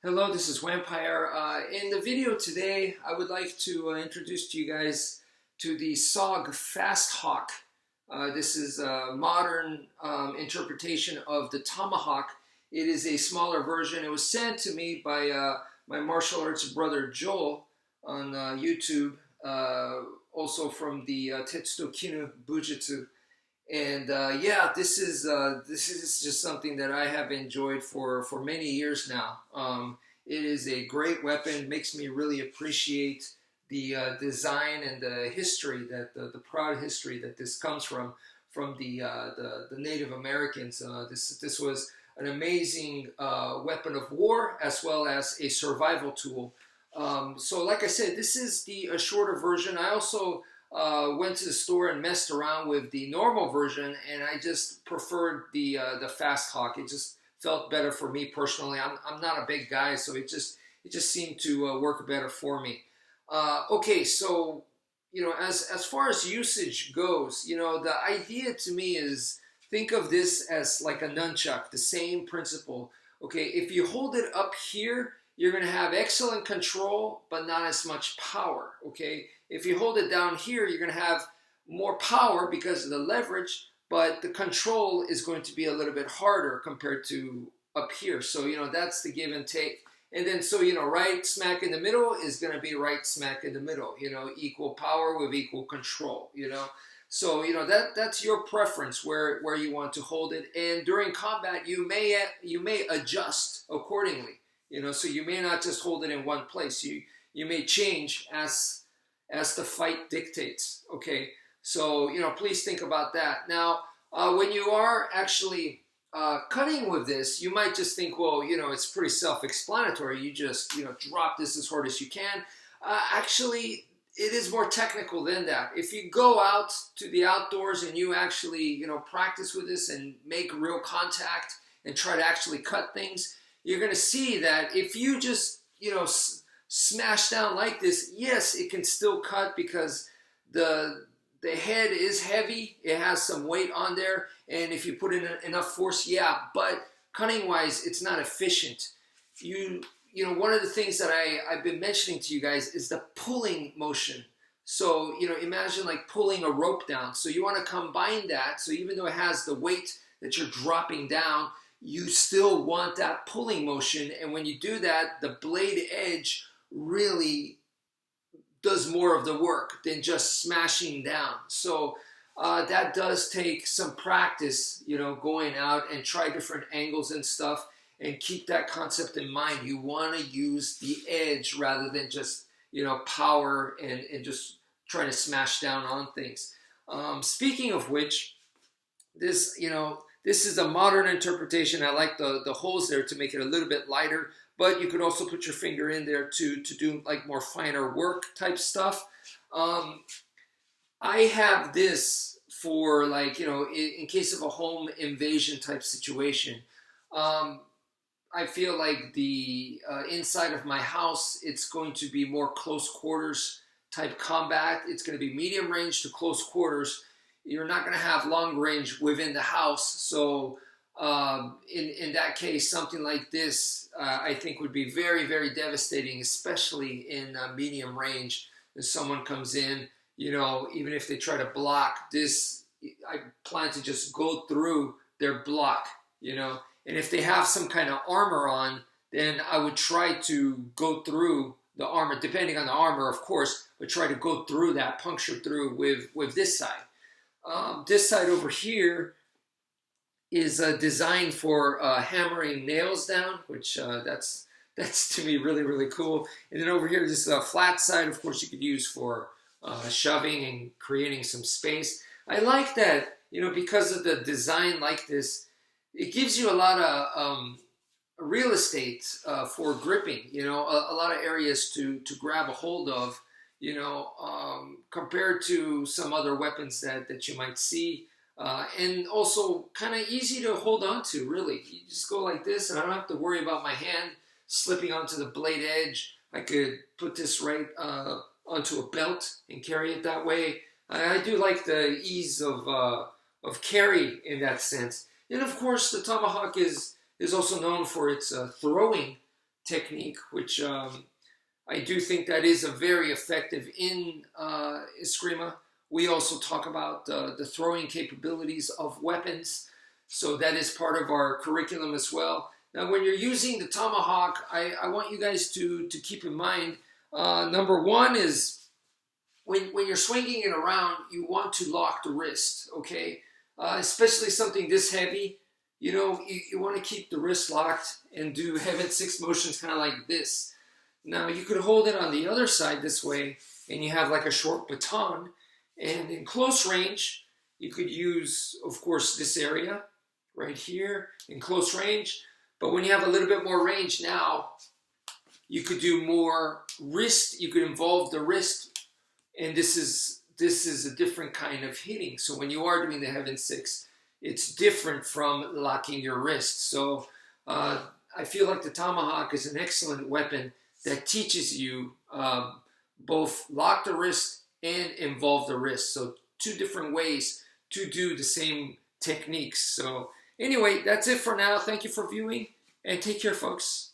Hello, this is wmpyr. In the video today, I would like to introduce to you guys to the SOG Fasthawk. This is a modern interpretation of the Tomahawk. It is a smaller version. It was sent to me by my martial arts brother Joel on YouTube, also from the Tetsudo Kinu Bujutsu. And yeah, this is just something that I have enjoyed for many years now. It is a great weapon. Makes me really appreciate the design and the history that the proud history that this comes from the Native Americans. This was an amazing weapon of war as well as a survival tool. So like I said, this is the shorter version. I also went to the store and messed around with the normal version, and I just preferred the Fasthawk. It just felt better for me personally. I'm not a big guy, so it just seemed to work better for me. Okay, so as far as usage goes, the idea to me is think of this as like a nunchuck, the same principle. Okay, if you hold it up here, you're going to have excellent control, but not as much power. Okay. If you hold it down here, you're going to have more power because of the leverage, but the control is going to be a little bit harder compared to up here. So, that's the give and take. And then, so, right smack in the middle is going to be right smack in the middle, equal power with equal control, So, that's your preference where you want to hold it. And during combat, you may adjust accordingly, so you may not just hold it in one place. You may change as the fight dictates. Okay, so please think about that. Now, when you are actually cutting with this, you might just think, well, it's pretty self-explanatory. You just drop this as hard as you can. Actually, it is more technical than that. If you go out to the outdoors and you actually practice with this and make real contact and try to actually cut things, you're going to see that if you just smash down like this, yes, it can still cut because the head is heavy. It has some weight on there, and if you put in enough force, yeah. But cutting wise, it's not efficient. One of the things that I've been mentioning to you guys is the pulling motion. So imagine like pulling a rope down. So you want to combine that. So even though it has the weight that you're dropping down, you still want that pulling motion. And when you do that, the blade edge really does more of the work than just smashing down. So that does take some practice, going out and try different angles and stuff and keep that concept in mind. You want to use the edge rather than just, power and just trying to smash down on things. Speaking of which, this is a modern interpretation. I like the holes there to make it a little bit lighter, but you could also put your finger in there to do like more finer work type stuff. I have this for like, in case of a home invasion type situation. I feel like the inside of my house, it's going to be more close quarters type combat. It's going to be medium range to close quarters. You're not going to have long range within the house. So in that case, something like this, I think would be very, very devastating, especially in medium range. If someone comes in, even if they try to block this, I plan to just go through their block, And if they have some kind of armor on, then I would try to go through the armor, depending on the armor, of course, but try to go through that, puncture through with this side. This side over here is designed for hammering nails down, which that's to me really, really cool. And then over here, this is a flat side, of course, you could use for shoving and creating some space. I like that, because of the design like this, it gives you a lot of real estate for gripping, a lot of areas to grab a hold of, compared to some other weapons that you might see. And also kind of easy to hold on to, really. You just go like this, and I don't have to worry about my hand slipping onto the blade edge. I could put this right onto a belt and carry it that way. I do like the ease of carry in that sense. And of course, the Tomahawk is also known for its throwing technique, which I do think that is a very effective in Eskrima. We also talk about the throwing capabilities of weapons, so that is part of our curriculum as well. Now, when you're using the tomahawk, I want you guys to keep in mind, number one is when you're swinging it around, you want to lock the wrist, okay? Especially something this heavy, you know, you want to keep the wrist locked and do heaven six motions kind of like this. Now, you could hold it on the other side this way, and you have like a short baton. And in close range, you could use, of course, this area right here in close range. But when you have a little bit more range now, you could do more wrist. You could involve the wrist, and this is a different kind of hitting. So when you are doing the heaven six, it's different from locking your wrist. So I feel like the tomahawk is an excellent weapon that teaches you both lock the wrist and involve the wrist. So two different ways to do the same techniques. So anyway, that's it for now. Thank you for viewing, and take care, folks.